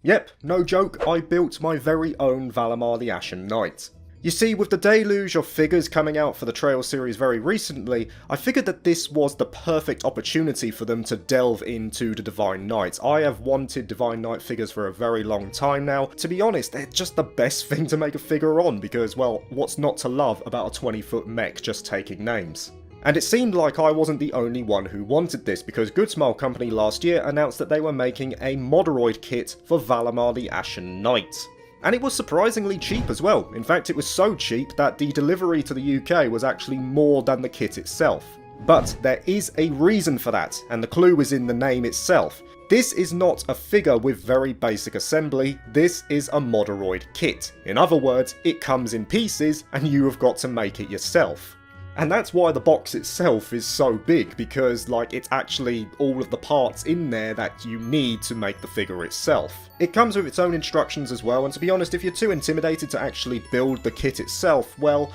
Yep, no joke, I built my very own Valimar the Ashen Knight. You see, with the deluge of figures coming out for the Trail series very recently, I figured that this was the perfect opportunity for them to delve into the Divine Knights. I have wanted Divine Knight figures for a very long time now. To be honest, they're just the best thing to make a figure on because, well, what's not to love about a 20-foot mech just taking names? And it seemed like I wasn't the only one who wanted this, because Good Smile Company last year announced that they were making a Moderoid kit for Valimar the Ashen Knight. And it was surprisingly cheap as well. In fact, it was so cheap that the delivery to the UK was actually more than the kit itself. But there is a reason for that, and the clue is in the name itself. This is not a figure with very basic assembly, this is a Moderoid kit. In other words, it comes in pieces and you have got to make it yourself. And that's why the box itself is so big, because like it's actually all of the parts in there that you need to make the figure itself. It comes with its own instructions as well, and to be honest, if you're too intimidated to actually build the kit itself, well,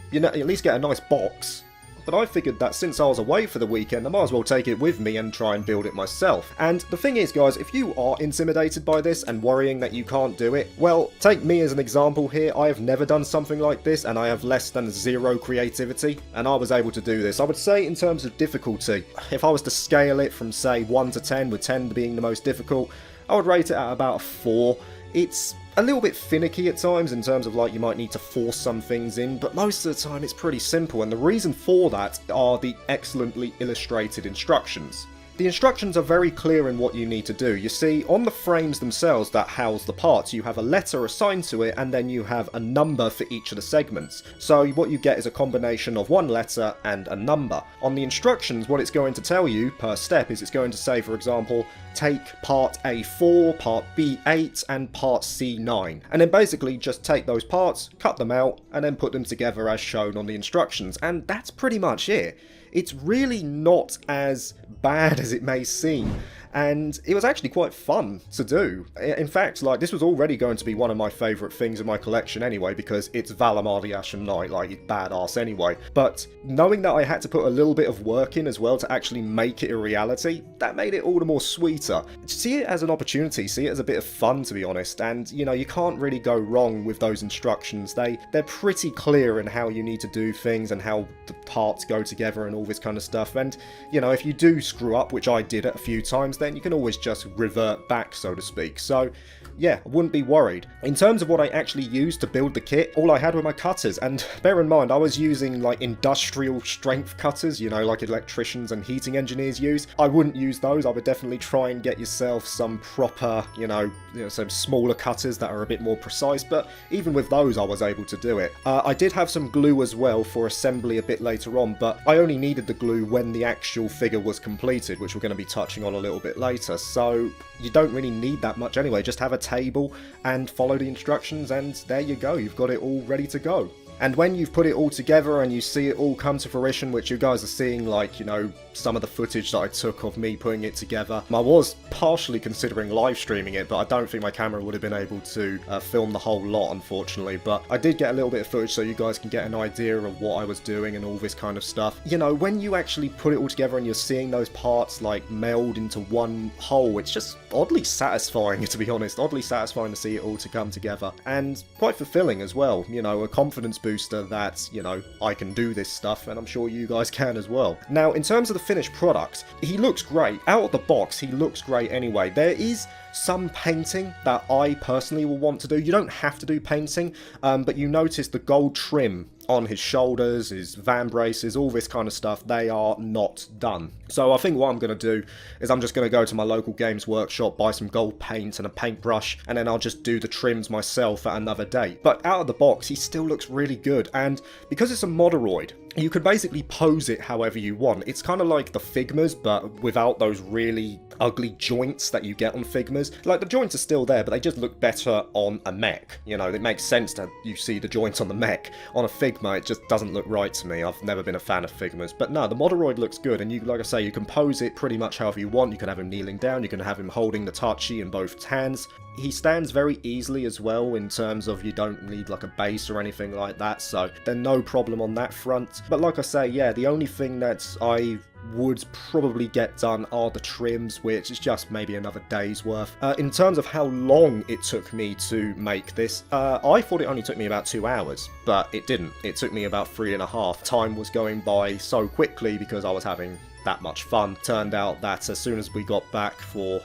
you know, at least get a nice box. But I figured that since I was away for the weekend, I might as well take it with me and try and build it myself. And the thing is, guys, if you are intimidated by this and worrying that you can't do it, well, take me as an example here. I have never done something like this, and I have less than 0 creativity, and I was able to do this. I would say in terms of difficulty, if I was to scale it from, say, 1 to 10, with 10 being the most difficult, I would rate it at about a 4. It's a little bit finicky at times in terms of like you might need to force some things in, but most of the time it's pretty simple, and the reason for that are the excellently illustrated instructions. The instructions are very clear in what you need to do. You see, on the frames themselves that house the parts, you have a letter assigned to it, and then you have a number for each of the segments. So what you get is a combination of one letter and a number. On the instructions, what it's going to tell you per step is it's going to say, for example, take part A4, part B8, and part C9. And then basically just take those parts, cut them out, and then put them together as shown on the instructions. And that's pretty much it. It's really not as bad as it may seem, and it was actually quite fun to do. In fact, like, this was already going to be one of my favourite things in my collection anyway, because it's Valimar the Ashen Knight, like, he's badass anyway. But knowing that I had to put a little bit of work in as well to actually make it a reality, that made it all the more sweeter. See it as an opportunity, see it as a bit of fun, to be honest, and, you know, you can't really go wrong with those instructions. They're pretty clear in how you need to do things and how the parts go together and all this kind of stuff, and, you know, if you do screw up, which I did a few times, then you can always just revert back, so to speak. So yeah, I wouldn't be worried. In terms of what I actually used to build the kit, all I had were my cutters, and bear in mind I was using like industrial strength cutters, you know, like electricians and heating engineers use. I wouldn't use those. I would definitely try and get yourself some proper, you know, some smaller cutters that are a bit more precise, but even with those I was able to do it. I did have some glue as well for assembly a bit later on, but I only needed the glue when the actual figure was completed, which we're going to be touching on a little bit later, so you don't really need that much anyway. Just have a table and follow the instructions, and there you go, you've got it all ready to go. And when you've put it all together and you see it all come to fruition, which you guys are seeing, like, you know, some of the footage that I took of me putting it together. I was partially considering live streaming it, but I don't think my camera would have been able to film the whole lot, unfortunately. But I did get a little bit of footage so you guys can get an idea of what I was doing and all this kind of stuff. You know, when you actually put it all together and you're seeing those parts, like, meld into one whole, it's just oddly satisfying, to be honest. Oddly satisfying to see it all to come together. And quite fulfilling as well. You know, a confidence booster that, you know, I can do this stuff, and I'm sure you guys can as well. Now, in terms of the finished product, he looks great. Out of the box, he looks great anyway. There is some painting that I personally will want to do. You don't have to do painting, but you notice the gold trim on his shoulders, his van braces, all this kind of stuff, they are not done. So I think what I'm going to do is I'm just going to go to my local games workshop, buy some gold paint and a paintbrush, and then I'll just do the trims myself at another date. But out of the box, he still looks really good, and because it's a Moderoid, you could basically pose it however you want. It's kind of like the Figmas, but without those really ugly joints that you get on Figmas. Like, the joints are still there, but they just look better on a mech. You know, it makes sense that you see the joints on the mech. On a Figma, it just doesn't look right to me. I've never been a fan of Figmas. But no, the Moderoid looks good, and you, like I say, you can pose it pretty much however you want. You can have him kneeling down, you can have him holding the Tachi in both hands. He stands very easily as well, in terms of you don't need like a base or anything like that, so there's no problem on that front. out. But like I say, yeah, the only thing that I would probably get done are the trims, which is just maybe another day's worth. In terms of how long it took me to make this, I thought it only took me about 2 hours, but it didn't. It took me about 3.5. Time was going by so quickly because I was having that much fun. Turned out that as soon as we got back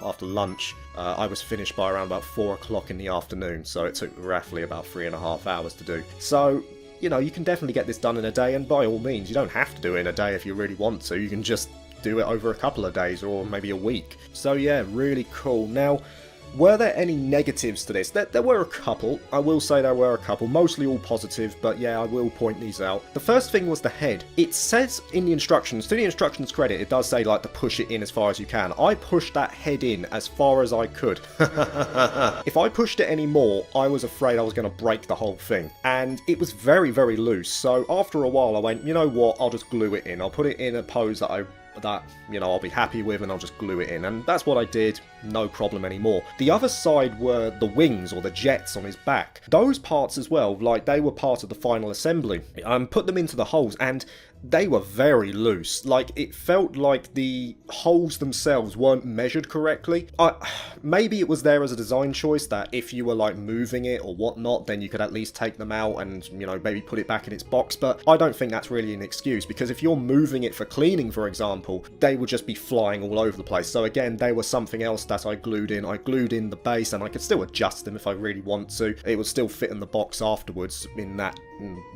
after lunch, I was finished by around about 4 o'clock in the afternoon, so it took roughly about 3.5 hours to do. So, you know, you can definitely get this done in a day, and by all means, you don't have to do it in a day if you really want to. You can just do it over a couple of days or maybe a week. So yeah, really cool. Now, were there any negatives to this? There were a couple. I will say there were a couple, mostly all positive, but yeah, I will point these out. The first thing was the head. It says in the instructions, to the instructions credit, it does say like to push it in as far as you can. I pushed that head in as far as I could. If I pushed it any more, I was afraid I was going to break the whole thing. And it was very, very loose. So after a while, I went, you know what, I'll just glue it in. I'll put it in a pose that you know, I'll be happy with, and I'll just glue it in. And that's what I did, no problem anymore. The other side were the wings, or the jets on his back. Those parts as well, like, they were part of the final assembly. Put them into the holes, and they were very loose. Like, it felt like the holes themselves weren't measured correctly. Maybe it was there as a design choice that if you were like moving it or whatnot, then you could at least take them out and, you know, maybe put it back in its box. But I don't think that's really an excuse, because if you're moving it for cleaning, for example, they would just be flying all over the place. So again, they were something else that I glued in. I glued in the base, and I could still adjust them if I really want to. It would still fit in the box afterwards, in that,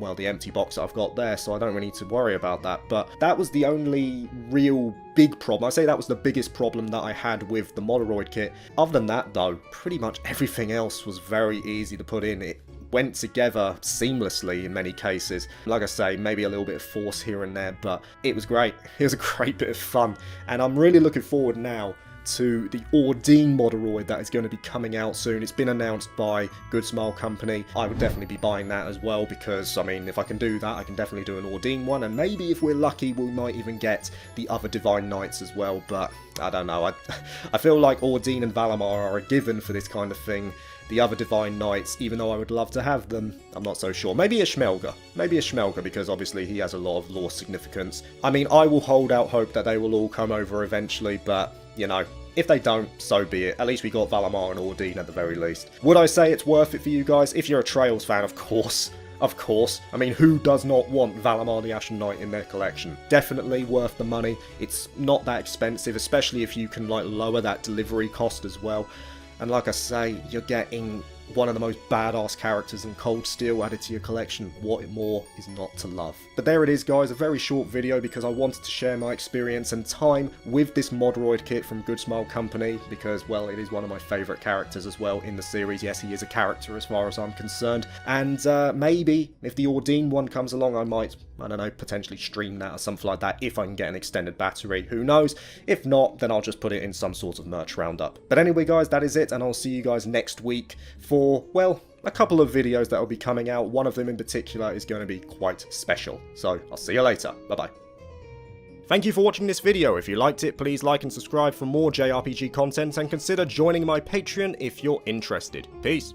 well, the empty box that I've got there, so I don't really need to worry about that. But that was the only real big problem. I say that was the biggest problem that I had with the Moderoid kit. Other than that, though, pretty much everything else was very easy to put in. It went together seamlessly in many cases. Like I say, maybe a little bit of force here and there, but it was great. It was a great bit of fun, and I'm really looking forward now to the Ordine Moderoid that is going to be coming out soon. It's been announced by Good Smile Company. I would definitely be buying that as well, because, I mean, if I can do that, I can definitely do an Ordine one, and maybe if we're lucky, we might even get the other Divine Knights as well, but I don't know. I feel like Ordine and Valimar are a given for this kind of thing. The other Divine Knights, even though I would love to have them, I'm not so sure. Maybe a Schmelga. Maybe a Schmelga, because obviously he has a lot of lore significance. I mean, I will hold out hope that they will all come over eventually, but, you know, if they don't, so be it. At least we got Valimar and Ordine at the very least. Would I say it's worth it for you guys? If you're a Trails fan, of course. Of course. I mean, who does not want Valimar the Ashen Knight in their collection? Definitely worth the money. It's not that expensive, especially if you can, like, lower that delivery cost as well. And like I say, you're getting one of the most badass characters in Cold Steel added to your collection. What more is not to love? But there it is, guys, a very short video because I wanted to share my experience and time with this Moderoid kit from Good Smile Company, because, well, it is one of my favourite characters as well in the series. Yes, he is a character as far as I'm concerned. And maybe, if the Ordine one comes along, I might, I don't know, potentially stream that or something like that if I can get an extended battery. Who knows? If not, then I'll just put it in some sort of merch roundup. But anyway, guys, that is it, and I'll see you guys next week for, well, a couple of videos that will be coming out. One of them in particular is going to be quite special. So, I'll see you later. Bye-bye. Thank you for watching this video. If you liked it, please like and subscribe for more JRPG content, and consider joining my Patreon if you're interested. Peace.